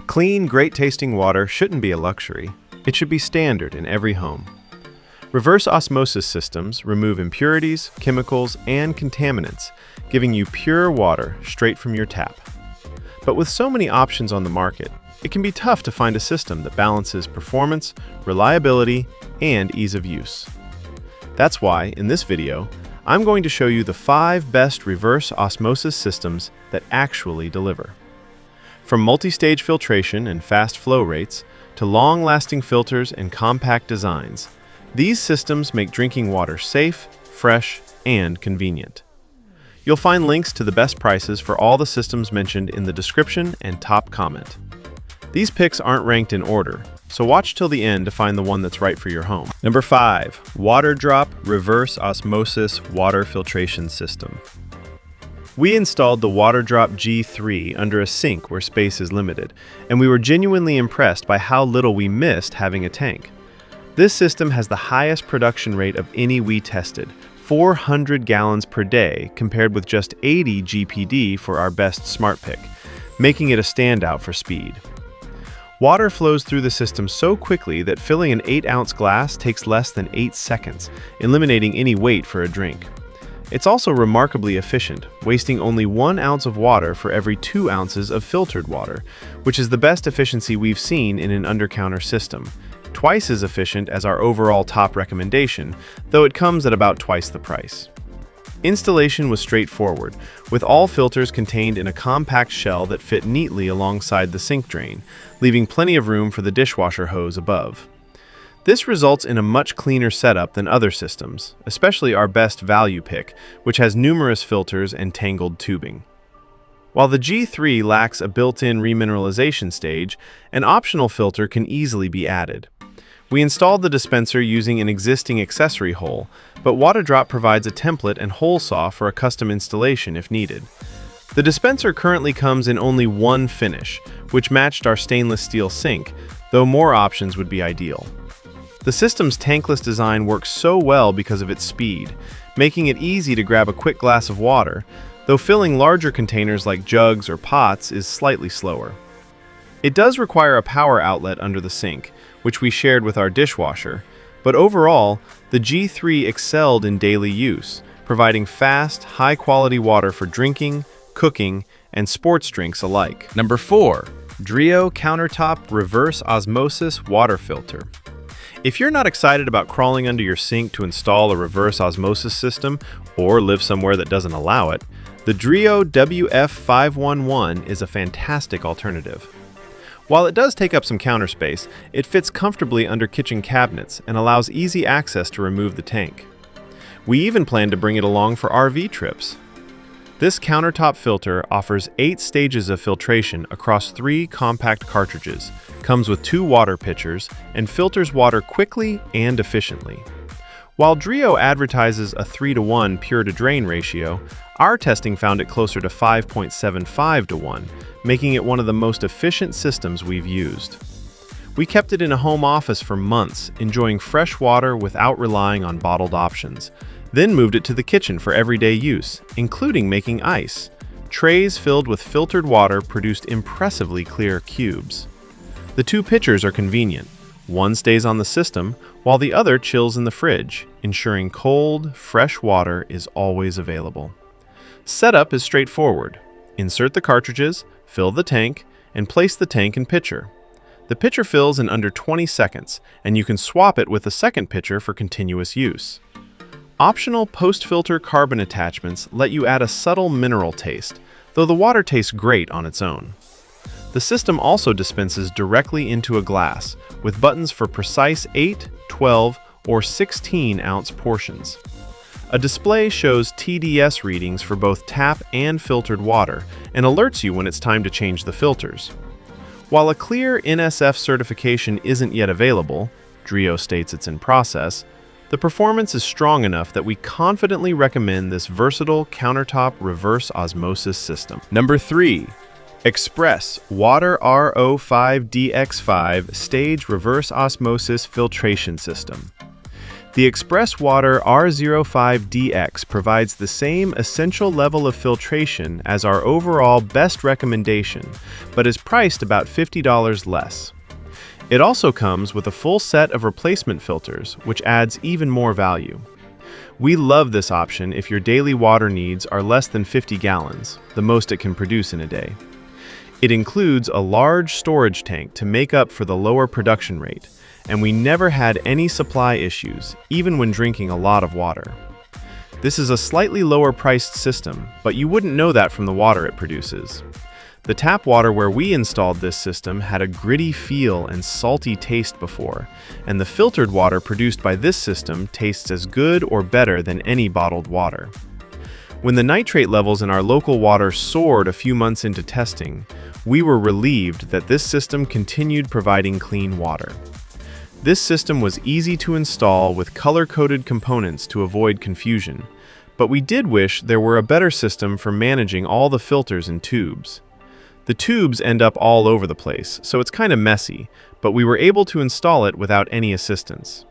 Clean, great-tasting water shouldn't be a luxury. It should be standard in every home. Reverse osmosis systems remove impurities, chemicals, and contaminants, giving you pure water straight from your tap. But with so many options on the market, it can be tough to find a system that balances performance, reliability, and ease of use. That's why, in this video, I'm going to show you the 5 best reverse osmosis systems that actually deliver. From multi-stage filtration and fast flow rates, to long-lasting filters and compact designs, these systems make drinking water safe, fresh, and convenient. You'll find links to the best prices for all the systems mentioned in the description and top comment. These picks aren't ranked in order, so watch till the end to find the one that's right for your home. Number 5. Waterdrop Reverse Osmosis Water Filtration System. We installed the Waterdrop G3 under a sink where space is limited, and we were genuinely impressed by how little we missed having a tank. This system has the highest production rate of any we tested, 400 gallons per day compared with just 80 GPD for our best smart pick, making it a standout for speed. Water flows through the system so quickly that filling an 8-ounce glass takes less than 8 seconds, eliminating any wait for a drink. It's also remarkably efficient, wasting only 1 ounce of water for every 2 ounces of filtered water, which is the best efficiency we've seen in an under-counter system. Twice as efficient as our overall top recommendation, though it comes at about twice the price. Installation was straightforward, with all filters contained in a compact shell that fit neatly alongside the sink drain, leaving plenty of room for the dishwasher hose above. This results in a much cleaner setup than other systems, especially our best value pick, which has numerous filters and tangled tubing. While the G3 lacks a built-in remineralization stage, an optional filter can easily be added. We installed the dispenser using an existing accessory hole, but Waterdrop provides a template and hole saw for a custom installation if needed. The dispenser currently comes in only one finish, which matched our stainless steel sink, though more options would be ideal. The system's tankless design works so well because of its speed, making it easy to grab a quick glass of water, though filling larger containers like jugs or pots is slightly slower. It does require a power outlet under the sink, which we shared with our dishwasher, but overall, the G3 excelled in daily use, providing fast, high-quality water for drinking, cooking, and sports drinks alike. Number 4. Dreo Countertop Reverse Osmosis Water Filter. If you're not excited about crawling under your sink to install a reverse osmosis system or live somewhere that doesn't allow it, the Dreo WF511 is a fantastic alternative. While it does take up some counter space, it fits comfortably under kitchen cabinets and allows easy access to remove the tank. We even plan to bring it along for RV trips. This countertop filter offers 8 stages of filtration across 3 compact cartridges, comes with 2 water pitchers, and filters water quickly and efficiently. While Dreo advertises a 3-to-1 pure-to-drain ratio, our testing found it closer to 5.75-to-1, making it one of the most efficient systems we've used. We kept it in a home office for months, enjoying fresh water without relying on bottled options, then moved it to the kitchen for everyday use, including making ice. Trays filled with filtered water produced impressively clear cubes. The 2 pitchers are convenient. One stays on the system, while the other chills in the fridge, ensuring cold, fresh water is always available. Setup is straightforward. Insert the cartridges, fill the tank, and place the tank and pitcher. The pitcher fills in under 20 seconds, and you can swap it with a second pitcher for continuous use. Optional post-filter carbon attachments let you add a subtle mineral taste, though the water tastes great on its own. The system also dispenses directly into a glass, with buttons for precise 8, 12, or 16-ounce portions. A display shows TDS readings for both tap and filtered water and alerts you when it's time to change the filters. While a clear NSF certification isn't yet available, Dreo states it's in process, the performance is strong enough that we confidently recommend this versatile countertop reverse osmosis system. Number 3. Express Water RO5DX5 Stage Reverse Osmosis Filtration System. The Express Water R05DX provides the same essential level of filtration as our overall best recommendation, but is priced about $50 less. It also comes with a full set of replacement filters, which adds even more value. We love this option if your daily water needs are less than 50 gallons, the most it can produce in a day. It includes a large storage tank to make up for the lower production rate, and we never had any supply issues, even when drinking a lot of water. This is a slightly lower priced system, but you wouldn't know that from the water it produces. The tap water where we installed this system had a gritty feel and salty taste before, and the filtered water produced by this system tastes as good or better than any bottled water. When the nitrate levels in our local water soared a few months into testing, we were relieved that this system continued providing clean water. This system was easy to install with color-coded components to avoid confusion, but we did wish there were a better system for managing all the filters and tubes. The tubes end up all over the place, so it's kind of messy, but we were able to install it without any assistance.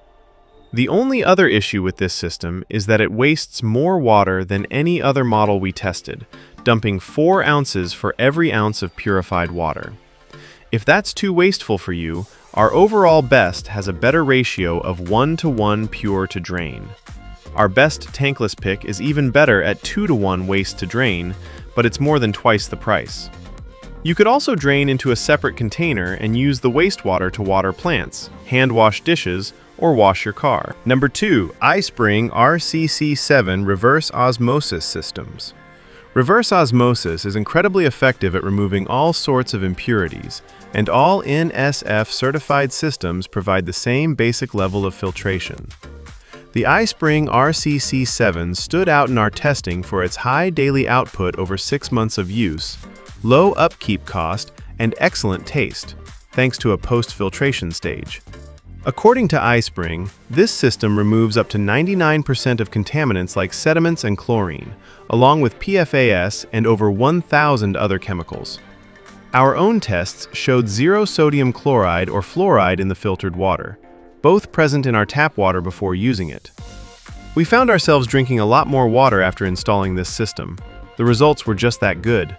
The only other issue with this system is that it wastes more water than any other model we tested, dumping 4 ounces for every ounce of purified water. If that's too wasteful for you, our overall best has a better ratio of 1:1 pure to drain. Our best tankless pick is even better at 2:1 waste to drain, but it's more than twice the price. You could also drain into a separate container and use the wastewater to water plants, hand wash dishes, or wash your car. Number 2, iSpring RCC7 Reverse Osmosis Systems. Reverse osmosis is incredibly effective at removing all sorts of impurities, and all NSF certified systems provide the same basic level of filtration. The iSpring RCC7 stood out in our testing for its high daily output over 6 months of use, low upkeep cost, and excellent taste, thanks to a post-filtration stage. According to iSpring, this system removes up to 99% of contaminants like sediments and chlorine, along with PFAS and over 1,000 other chemicals. Our own tests showed 0 sodium chloride or fluoride in the filtered water, both present in our tap water before using it. We found ourselves drinking a lot more water after installing this system. The results were just that good.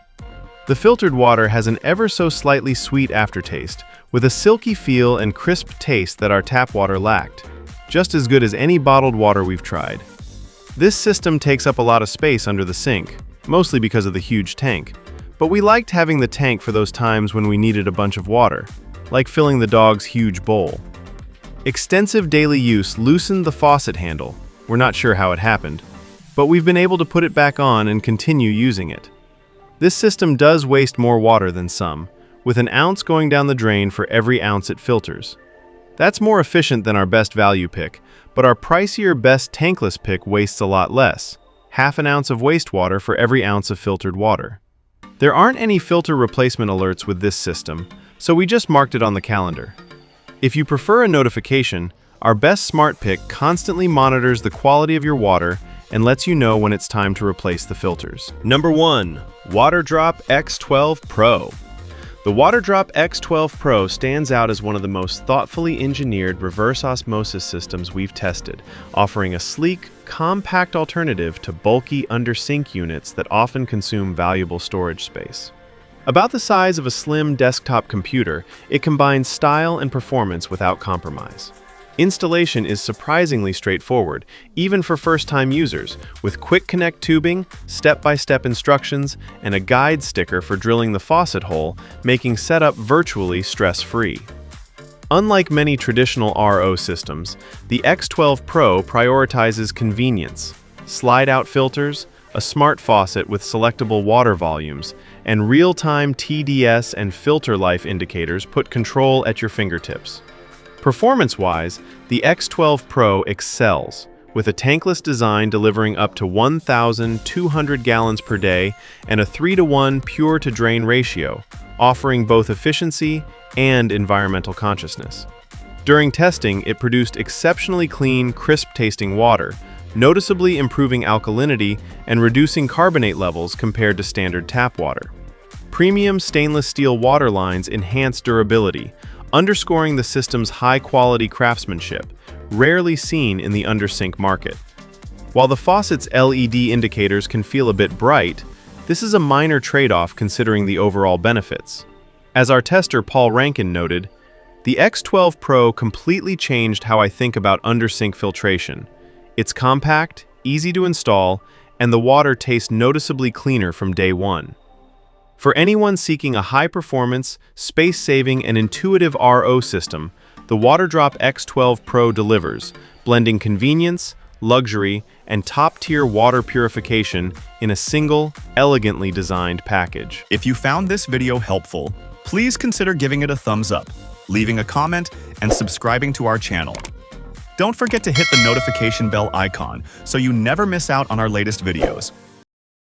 The filtered water has an ever so slightly sweet aftertaste, with a silky feel and crisp taste that our tap water lacked, just as good as any bottled water we've tried. This system takes up a lot of space under the sink, mostly because of the huge tank, but we liked having the tank for those times when we needed a bunch of water, like filling the dog's huge bowl. Extensive daily use loosened the faucet handle. We're not sure how it happened, but we've been able to put it back on and continue using it. This system does waste more water than some, with an ounce going down the drain for every ounce it filters. That's more efficient than our best value pick, but our pricier best tankless pick wastes a lot less, half an ounce of wastewater for every ounce of filtered water. There aren't any filter replacement alerts with this system, so we just marked it on the calendar. If you prefer a notification, our best smart pick constantly monitors the quality of your water and lets you know when it's time to replace the filters. Number 1, Waterdrop X12 Pro. The Waterdrop X12 Pro stands out as one of the most thoughtfully engineered reverse osmosis systems we've tested, offering a sleek, compact alternative to bulky under-sink units that often consume valuable storage space. About the size of a slim desktop computer, it combines style and performance without compromise. Installation is surprisingly straightforward, even for first-time users, with quick connect tubing, step-by-step instructions, and a guide sticker for drilling the faucet hole, making setup virtually stress-free. Unlike many traditional RO systems, the X12 Pro prioritizes convenience, slide-out filters, a smart faucet with selectable water volumes, and real-time TDS and filter life indicators put control at your fingertips. Performance-wise, the X12 Pro excels, with a tankless design delivering up to 1,200 gallons per day and a 3:1 pure-to-drain ratio, offering both efficiency and environmental consciousness. During testing, it produced exceptionally clean, crisp-tasting water, noticeably improving alkalinity and reducing carbonate levels compared to standard tap water. Premium stainless steel water lines enhance durability, underscoring the system's high-quality craftsmanship, rarely seen in the undersink market. While the faucet's LED indicators can feel a bit bright, this is a minor trade-off considering the overall benefits. As our tester Paul Rankin noted, the X12 Pro completely changed how I think about undersink filtration. It's compact, easy to install, and the water tastes noticeably cleaner from day one. For anyone seeking a high-performance, space-saving, and intuitive RO system, the Waterdrop X12 Pro delivers, blending convenience, luxury, and top-tier water purification in a single, elegantly designed package. If you found this video helpful, please consider giving it a thumbs up, leaving a comment, and subscribing to our channel. Don't forget to hit the notification bell icon so you never miss out on our latest videos.